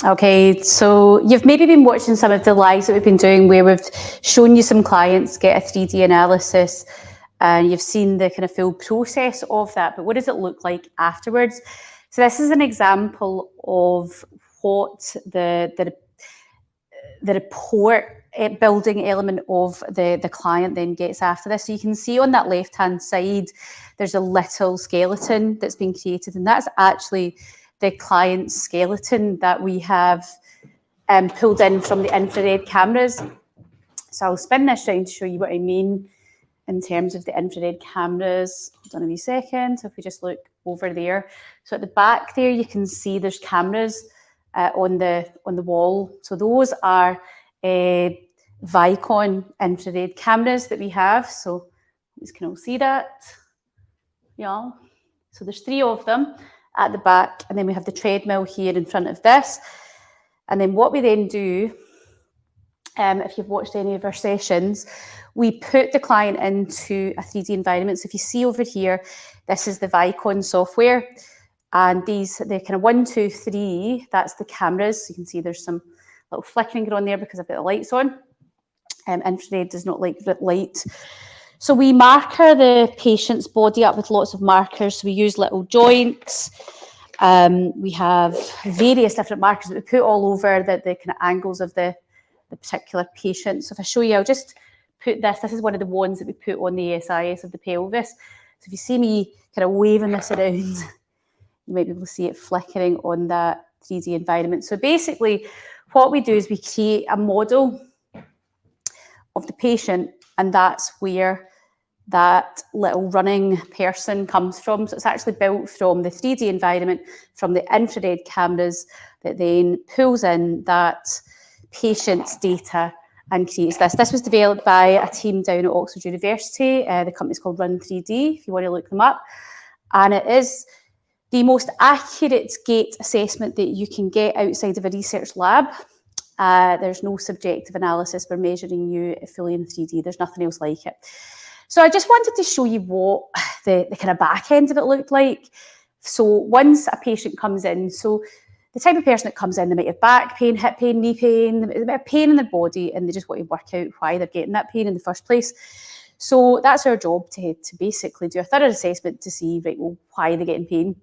Okay, so you've maybe been watching some of the lives that we've been doing where we've shown you some clients get a 3D analysis and you've seen the kind of full process of that, but what does it look like afterwards? So this is an example of what the report building element of the client then gets after this. So you can see on that left-hand side, there's a little skeleton that's been created, and that's actually the client's skeleton that we have pulled in from the infrared cameras. So I'll spin this round to show you what I mean in terms of the infrared cameras. Hold on a wee second. So if we just look over there. So at the back there, you can see there's cameras on the wall. So those are Vicon infrared cameras that we have. So you can all see that. Yeah. So there's 3 of them at the back, and then we have the treadmill here in front of this. And then what we then do, if you've watched any of our sessions, we put the client into a 3D environment. So if you see over here, this is the Vicon software. And these, the kind of 1, 2, 3, that's the cameras. You can see there's some little flickering going on there because I've got the lights on. Infrared does not like light. So we marker the patient's body up with lots of markers. So we use little joints. We have various different markers that we put all over the kind of angles of the particular patient. So if I show you, I'll just put this. This is one of the ones that we put on the SIS of the pelvis. So if you see me kind of waving this around, you might be able to see it flickering on that 3D environment. So basically, what we do is we create a model of the patient, and that's where that little running person comes from. So it's actually built from the 3D environment, from the infrared cameras, that then pulls in that patient's data and creates this. This was developed by a team down at Oxford University. The company's called Run3D, if you want to look them up. And it is the most accurate gait assessment that you can get outside of a research lab. There's no subjective analysis. We're measuring you fully in 3D. There's nothing else like it. So I just wanted to show you what the kind of back end of it looked like. So once a patient comes in, so the type of person that comes in, they might have back pain, hip pain, knee pain, a bit of pain in their body, and they just want to work out why they're getting that pain in the first place. So that's our job, to basically do a thorough assessment to see, right, well, why are they getting pain?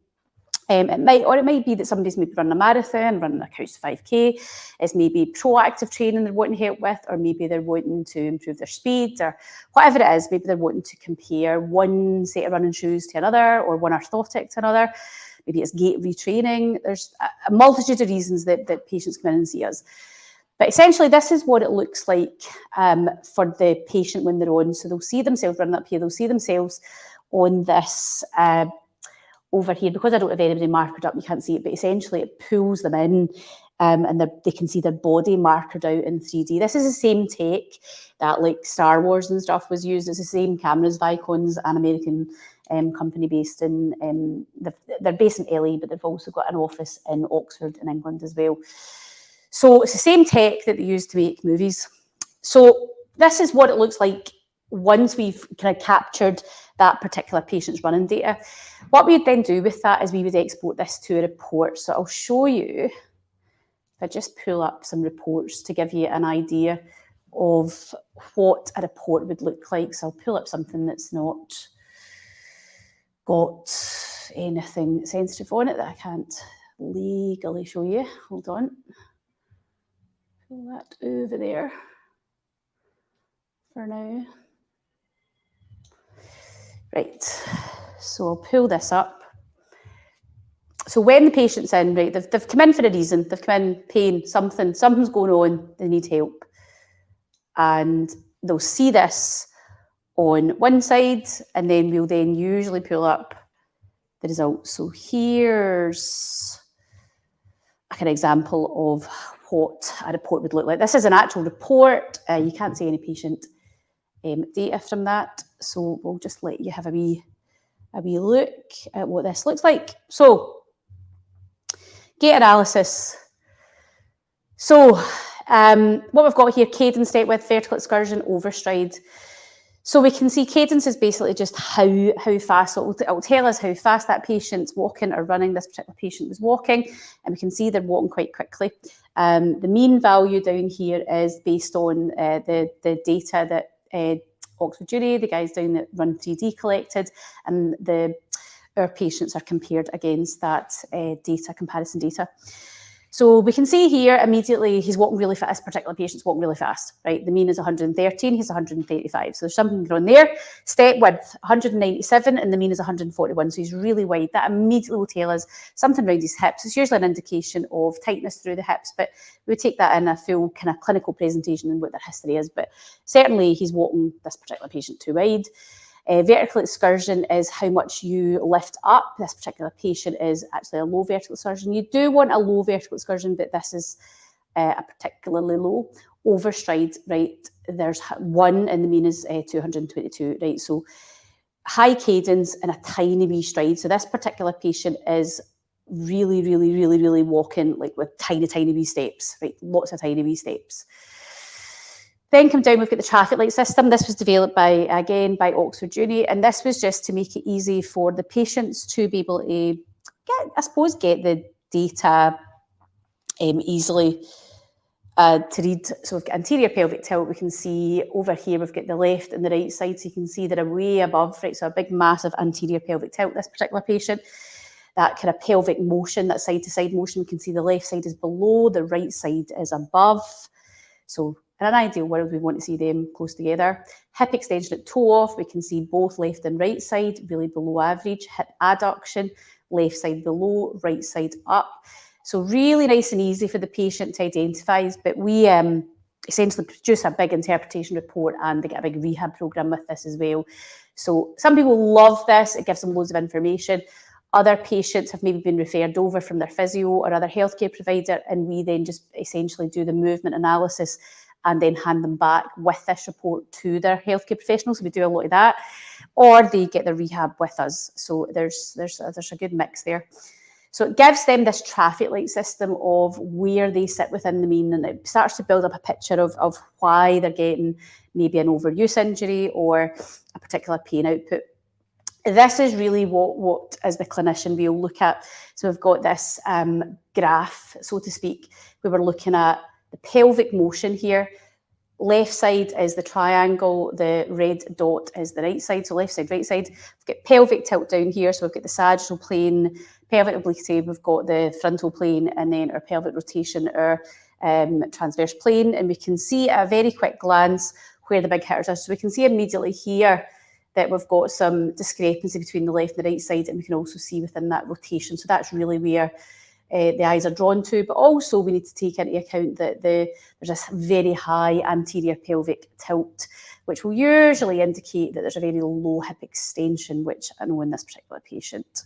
It might be that somebody's maybe running a marathon, running a couch to 5K. It's maybe proactive training they're wanting help with, or maybe they're wanting to improve their speed, or whatever it is. Maybe they're wanting to compare one set of running shoes to another, or one orthotic to another. Maybe it's gait retraining. There's a multitude of reasons that patients come in and see us. But essentially, this is what it looks like for the patient when they're on. So they'll see themselves running up here. They'll see themselves on this over here. Because I don't have anybody markered up, you can't see it, but essentially it pulls them in and they can see their body markered out in 3D. This is the same tech that like Star Wars and stuff was used. It's the same cameras. Vicon's an American company based in, they're based in LA, but they've also got an office in Oxford in England as well. So it's the same tech that they use to make movies. So this is what it looks like once we've kind of captured that particular patient's running data. What we'd then do with that is we would export this to a report. So I'll show you, if I just pull up some reports to give you an idea of what a report would look like. So I'll pull up something that's not got anything sensitive on it that I can't legally show you. Hold on. Pull that over there for now. Right, so I'll pull this up. So when the patient's in, right, they've come in for a reason. They've come in, pain, something's going on, they need help. And they'll see this on one side, and then we'll then usually pull up the results. So here's a kind of example of what a report would look like. This is an actual report. You can't see any patient data from that. So we'll just let you have a wee look at what this looks like. So gait analysis. So what we've got here, cadence, step width, vertical excursion, overstride. So we can see cadence is basically just how fast, it'll tell us how fast that patient's walking or running. This particular patient was walking, and we can see they're walking quite quickly. The mean value down here is based on the data that Oxford Jury, the guys down at Run 3D collected, and our patients are compared against that comparison data. So we can see here immediately he's walking really fast. This particular patient's walking really fast, right? The mean is 113, he's 135. So there's something going on there. Step width, 197, and the mean is 141. So he's really wide. That immediately will tell us something around his hips. It's usually an indication of tightness through the hips, but we take that in a full kind of clinical presentation and what their history is. But certainly he's walking this particular patient too wide. Vertical excursion is how much you lift up. This particular patient is actually a low vertical excursion. You do want a low vertical excursion, but this is a particularly low. Overstride, right, there's 1 and the mean is 222, right? So high cadence and a tiny wee stride. So this particular patient is really walking like with tiny wee steps, right? Lots of tiny wee steps. Then come down, we've got the traffic light system. This was developed by Oxford Jury, and this was just to make it easy for the patients to be able to get the data easily to read. So we've got anterior pelvic tilt. We can see over here, we've got the left and the right side. So you can see they're way above, right? So a big, massive anterior pelvic tilt, this particular patient. That kind of pelvic motion, that side to side motion, we can see the left side is below, the right side is above. So in an ideal world, we want to see them close together. Hip extension at toe off, we can see both left and right side, really below average. Hip adduction, left side below, right side up. So really nice and easy for the patient to identify. But we essentially produce a big interpretation report, and they get a big rehab program with this as well. So some people love this. It gives them loads of information. Other patients have maybe been referred over from their physio or other healthcare provider, and we then just essentially do the movement analysis and then hand them back with this report to their healthcare professionals. So we do a lot of that, or they get the rehab with us. So there's a good mix there. So it gives them this traffic light system of where they sit within the mean, and it starts to build up a picture of why they're getting maybe an overuse injury or a particular pain output. This is really what as the clinician we'll look at. So we've got this graph, so to speak, where we're looking at the pelvic motion here. Left side is the triangle, the red dot is the right side, so left side, right side. We've got pelvic tilt down here, so we've got the sagittal plane, pelvic obliquity, we've got the frontal plane, and then our pelvic rotation, our transverse plane, and we can see at a very quick glance where the big hitters are. So we can see immediately here that we've got some discrepancy between the left and the right side, and we can also see within that rotation. So that's really where the eyes are drawn to, but also we need to take into account that there's this very high anterior pelvic tilt, which will usually indicate that there's a very low hip extension, which I know in this particular patient,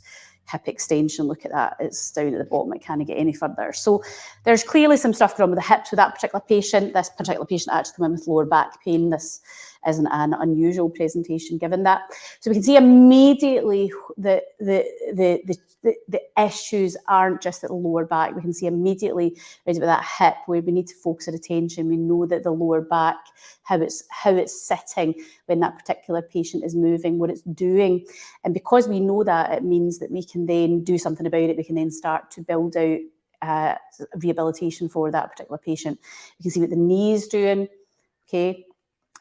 hip extension, look at that, it's down at the bottom, it can't get any further. So there's clearly some stuff going on with the hips with that particular patient. This particular patient actually came in with lower back pain. This isn't an unusual presentation given that. So we can see immediately the issues aren't just at the lower back. We can see immediately right about that hip where we need to focus our attention. We know that the lower back, how it's sitting when that particular patient is moving, what it's doing. And because we know that, it means that we can then do something about it. We can then start to build out rehabilitation for that particular patient. You can see what the knee is doing, okay?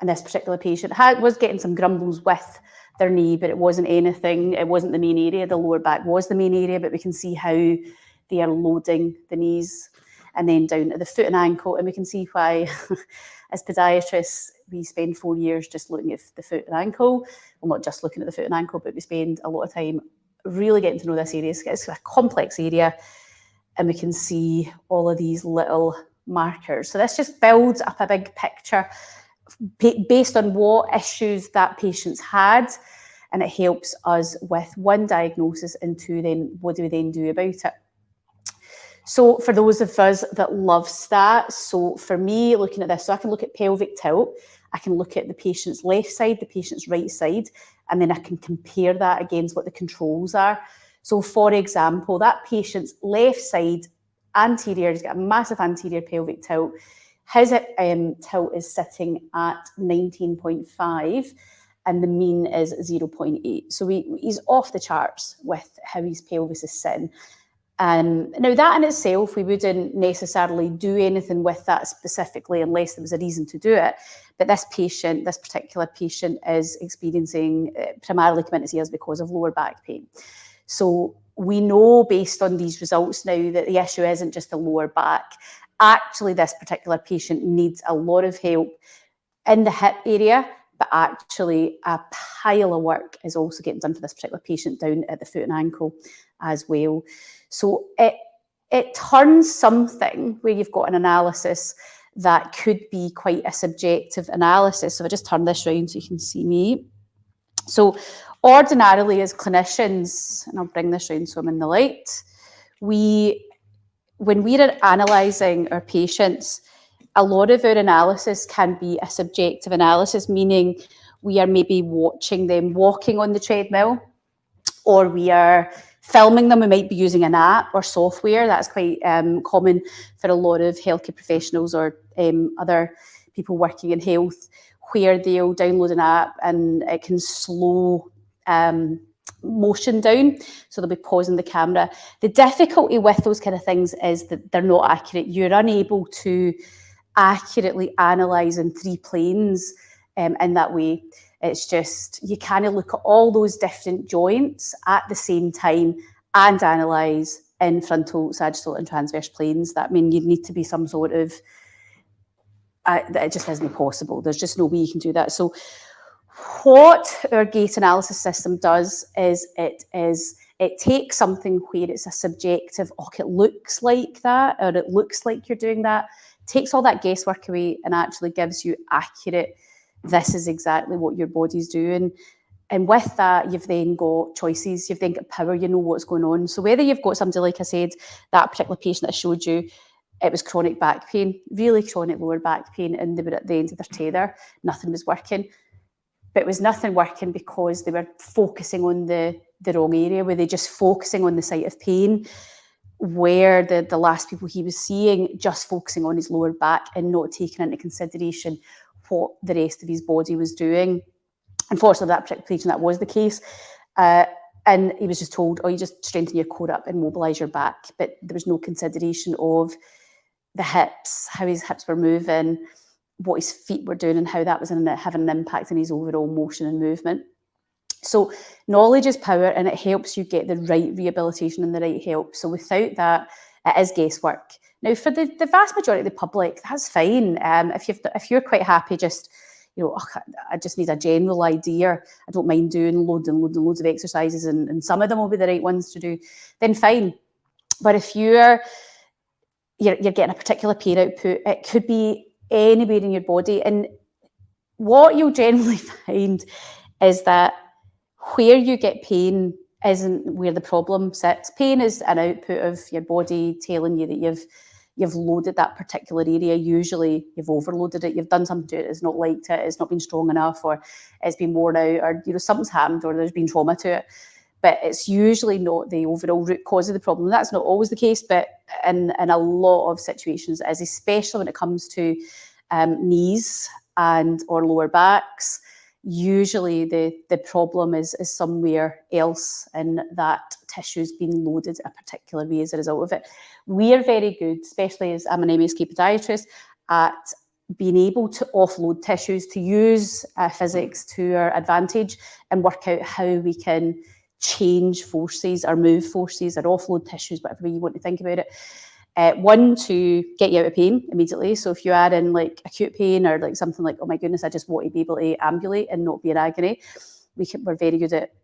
And this particular patient was getting some grumbles with their knee, but it wasn't anything, it wasn't the main area. The lower back was the main area, but we can see how they are loading the knees and then down to the foot and ankle. And we can see why, as podiatrists, we spend 4 years just looking at the foot and ankle. Well, not just looking at the foot and ankle, but we spend a lot of time really getting to know this area. It's a complex area, and we can see all of these little markers. So this just builds up a big picture based on what issues that patient's had, and it helps us with one, diagnosis, and two, then what do we then do about it. So for those of us that love stats, so for me, looking at this, so I can look at pelvic tilt, I can look at the patient's left side, the patient's right side, and then I can compare that against what the controls are. So for example, that patient's left side anterior, he's got a massive anterior pelvic tilt. His tilt is sitting at 19.5, and the mean is 0.8. So he's off the charts with how his pelvis is sitting. Now that in itself, we wouldn't necessarily do anything with that specifically unless there was a reason to do it. But this particular patient is experiencing primarily committed ears because of lower back pain. So we know based on these results now that the issue isn't just the lower back. Actually, this particular patient needs a lot of help in the hip area, but actually a pile of work is also getting done for this particular patient down at the foot and ankle as well. So it turns something where you've got an analysis that could be quite a subjective analysis. So if I just turn this around so you can see me. So ordinarily as clinicians, and I'll bring this around so I'm in the light, when we're analysing our patients, a lot of our analysis can be a subjective analysis, meaning we are maybe watching them walking on the treadmill, or we are filming them. We might be using an app or software. That's quite common for a lot of healthcare professionals or other people working in health, where they'll download an app and it can slow motion down, so they'll be pausing the camera. The difficulty with those kind of things is that they're not accurate. You're unable to accurately analyse in 3 planes in that way. It's just, you kind of look at all those different joints at the same time and analyse in frontal, sagittal and transverse planes. That means you'd need to be some sort of, it just isn't possible. There's just no way you can do that. So what our gait analysis system does is it takes something where it's a subjective, it looks like that, or it looks like you're doing that, takes all that guesswork away and actually gives you accurate, this is exactly what your body's doing. And with that, you've then got choices, you've then got power, you know what's going on. So whether you've got somebody, like I said, that particular patient that I showed you, it was chronic back pain, really chronic lower back pain, and they were at the end of their tether, nothing was working. But it was nothing working because they were focusing on the wrong area, where they're just focusing on the site of pain, where the last people he was seeing just focusing on his lower back and not taking into consideration what the rest of his body was doing. Unfortunately, that particular patient, that was the case. And he was just told, you just strengthen your core up and mobilise your back. But there was no consideration of the hips, how his hips were moving, what his feet were doing, and how that was having an impact on his overall motion and movement. So knowledge is power, and it helps you get the right rehabilitation and the right help. So without that, it is guesswork. Now, for the vast majority of the public, that's fine. If you're quite happy, just, I just need a general idea, I don't mind doing loads and loads and loads of exercises, and some of them will be the right ones to do, then fine. But if you're getting a particular pain output, it could be anywhere in your body. And what you'll generally find is that where you get pain isn't where the problem sits. Pain is an output of your body telling you that you've loaded that particular area. Usually you've overloaded it, you've done something to it, it's not liked it, it's not been strong enough, or it's been worn out, or something's happened, or there's been trauma to it. But it's usually not the overall root cause of the problem. That's not always the case, but in a lot of situations it is, especially when it comes to knees and or lower backs. Usually the problem is somewhere else, and that tissue's been loaded a particular way as a result of it. We are very good, especially as I'm an MSK podiatrist, at being able to offload tissues, to use physics to our advantage and work out how we can change forces or move forces or offload tissues, whatever way you want to think about it. One, to get you out of pain immediately. So if you add in like acute pain or like something like, oh my goodness, I just want to be able to ambulate and not be in agony, we're very good at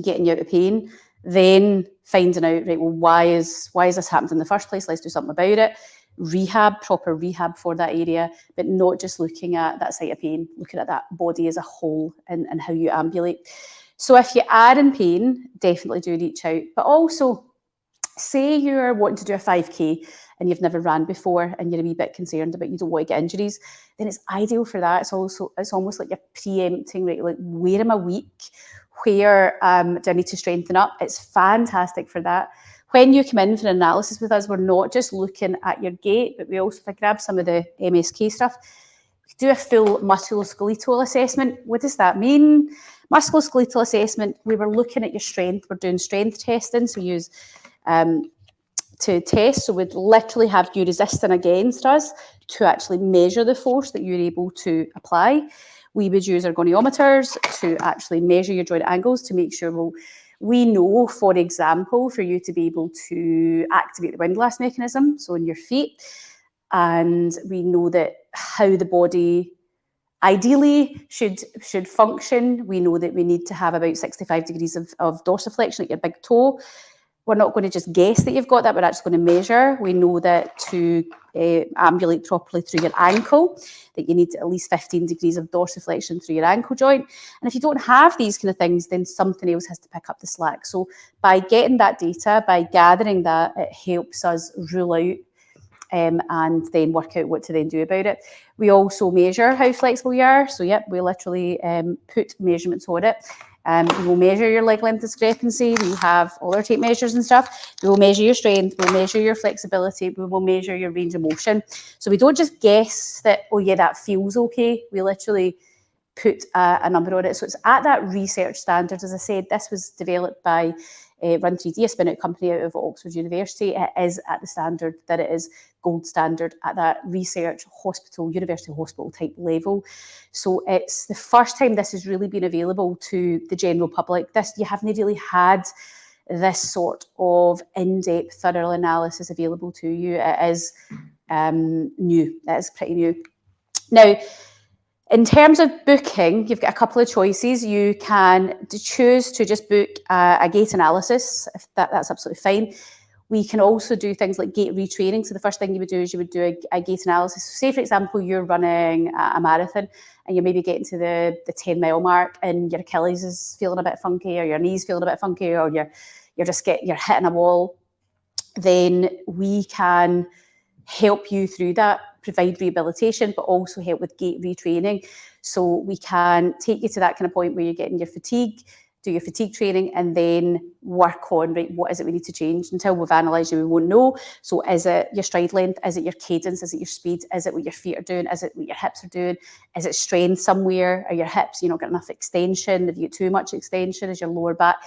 getting you out of pain. Then finding out, right, well, why is this happened in the first place? Let's do something about it. Rehab, proper rehab for that area, but not just looking at that site of pain, looking at that body as a whole and how you ambulate. So if you are in pain, definitely do reach out. But also, say you're wanting to do a 5K and you've never ran before and you're a wee bit concerned about, you don't want to get injuries, then it's ideal for that. It's almost like you're preempting, right? Like, where am I weak? Where do I need to strengthen up? It's fantastic for that. When you come in for an analysis with us, we're not just looking at your gait, but we also, if I grab some of the MSK stuff, do a full musculoskeletal assessment. What does that mean? Musculoskeletal assessment, we were looking at your strength. We're doing strength testing, so we use to test. So we'd literally have you resisting against us to actually measure the force that you're able to apply. We would use our goniometers to actually measure your joint angles to make sure we know, for example, for you to be able to activate the windlass mechanism, so in your feet, and we know that how the body ideally should function. We know that we need to have about 65 degrees of dorsiflexion at your big toe. We're not going to just guess that you've got that, we're actually going to measure. We know that to ambulate properly through your ankle, that you need at least 15 degrees of dorsiflexion through your ankle joint. And if you don't have these kind of things, then something else has to pick up the slack. So by getting that data, by gathering that, it helps us rule out and then work out what to then do about it. We also measure how flexible you are. So yep, we literally put measurements on it. We will measure your leg length discrepancy. We have all our tape measures and stuff. We will measure your strength. We'll measure your flexibility. We will measure your range of motion. So we don't just guess that, oh yeah, that feels okay. We literally put a number on it. So it's at that research standard. As I said, this was developed by Run3D, a spin-out company out of Oxford University. It is at the standard that it is gold standard at that research hospital, university hospital type level. So it's the first time this has really been available to the general public. You haven't really had this sort of in-depth, thorough analysis available to you. It is new. It is pretty new. Now, in terms of booking, you've got a couple of choices. You can choose to just book a gait analysis, if that's absolutely fine. We can also do things like gait retraining. So the first thing you would do is you would do a gait analysis. So say, for example, you're running a marathon and you're maybe getting to the 10-mile mark and your Achilles is feeling a bit funky, or your knee's feeling a bit funky, or you're hitting a wall. Then we can help you through that, provide rehabilitation, but also help with gait retraining. So we can take you to that kind of point where you're getting your fatigue, do your fatigue training, and then work on, right, what is it we need to change? Until we've analysed you, we won't know. So is it your stride length? Is it your cadence? Is it your speed? Is it what your feet are doing? Is it what your hips are doing? Is it strength somewhere? Are your hips, not getting enough extension? Have you got too much extension? Is your lower back?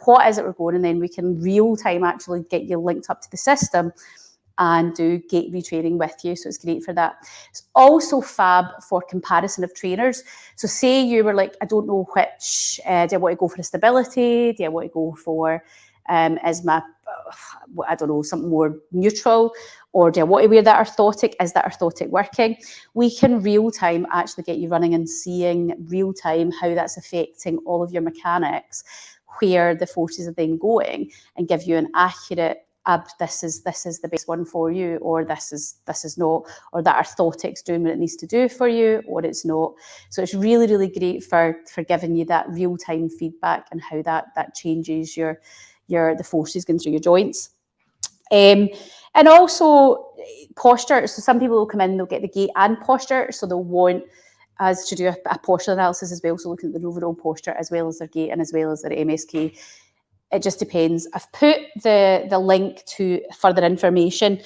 What is it we're going? And then we can real time actually get you linked up to the system and do gait retraining with you. So it's great for that. It's also fab for comparison of trainers. So say you were like, I don't know which, do I want to go for a stability? Do I want to go for, something more neutral? Or do I want to wear that orthotic? Is that orthotic working? We can real time actually get you running and seeing real time how that's affecting all of your mechanics, where the forces are then going, and give you an accurate this is the best one for you, or this is not, or that orthotic's doing what it needs to do for you, or it's not. So it's really, really great for giving you that real-time feedback and how that changes the forces going through your joints. And also posture. So some people will come in, they'll get the gait and posture, so they'll want us to do a posture analysis as well, so looking at their overall posture as well as their gait and as well as their MSK. It just depends. I've put the link to further information.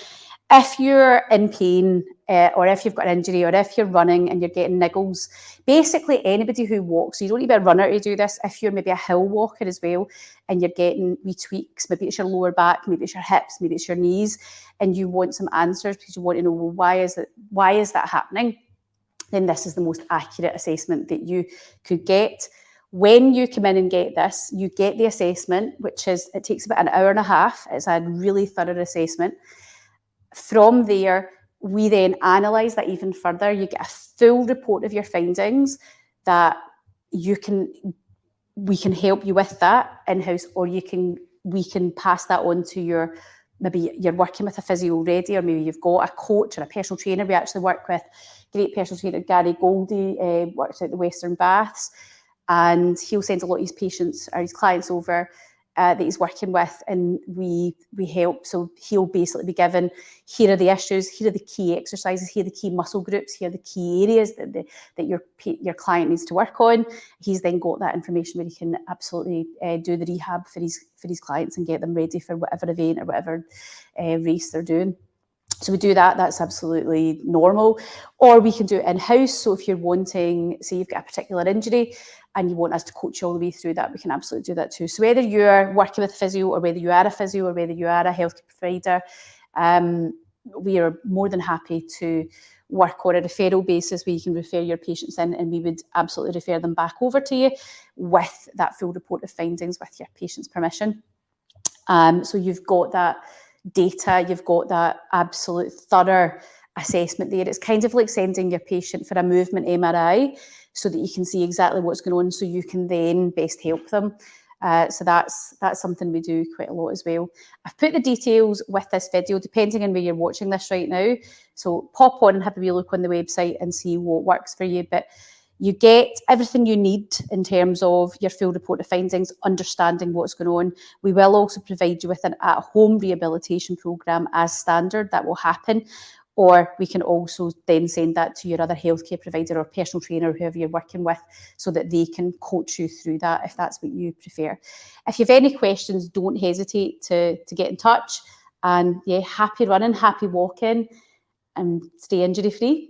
If you're in pain, or if you've got an injury, or if you're running and you're getting niggles, basically anybody who walks, so you don't need to be a runner to do this. If you're maybe a hill walker as well, and you're getting wee tweaks, maybe it's your lower back, maybe it's your hips, maybe it's your knees, and you want some answers because you want to know, well, why is that happening? Then this is the most accurate assessment that you could get. When you come in and get this, you get the assessment, it takes about an hour and a half. It's a really thorough assessment. From there, we then analyse that even further. You get a full report of your findings that we can help you with that in-house, or we can pass that on to maybe you're working with a physio already, or maybe you've got a coach or a personal trainer. We actually work with great personal trainer Gary Goldie, works out the Western Baths. And he'll send a lot of his patients or his clients over that he's working with, and we help. So he'll basically be given, here are the issues, here are the key exercises, here are the key muscle groups, here are the key areas that your client needs to work on. He's then got that information where he can absolutely do the rehab for his clients and get them ready for whatever event or whatever race they're doing. So we do that, that's absolutely normal. Or we can do it in-house. So if you're wanting, say you've got a particular injury and you want us to coach you all the way through that, we can absolutely do that too. So whether you're working with a physio or whether you are a physio or whether you are a healthcare provider, we are more than happy to work on a referral basis where you can refer your patients in, and we would absolutely refer them back over to you with that full report of findings with your patient's permission. So you've got that data, you've got that absolute thorough assessment there. It's kind of like sending your patient for a movement MRI so that you can see exactly what's going on, so you can then best help them. So that's something we do quite a lot as well. I've put the details with this video, depending on where you're watching this right now. So pop on and have a wee look on the website and see what works for you. But you get everything you need in terms of your full report of findings, understanding what's going on. We will also provide you with an at-home rehabilitation programme as standard that will happen. Or we can also then send that to your other healthcare provider or personal trainer, whoever you're working with, so that they can coach you through that if that's what you prefer. If you have any questions, don't hesitate to get in touch. And yeah, happy running, happy walking, and stay injury free.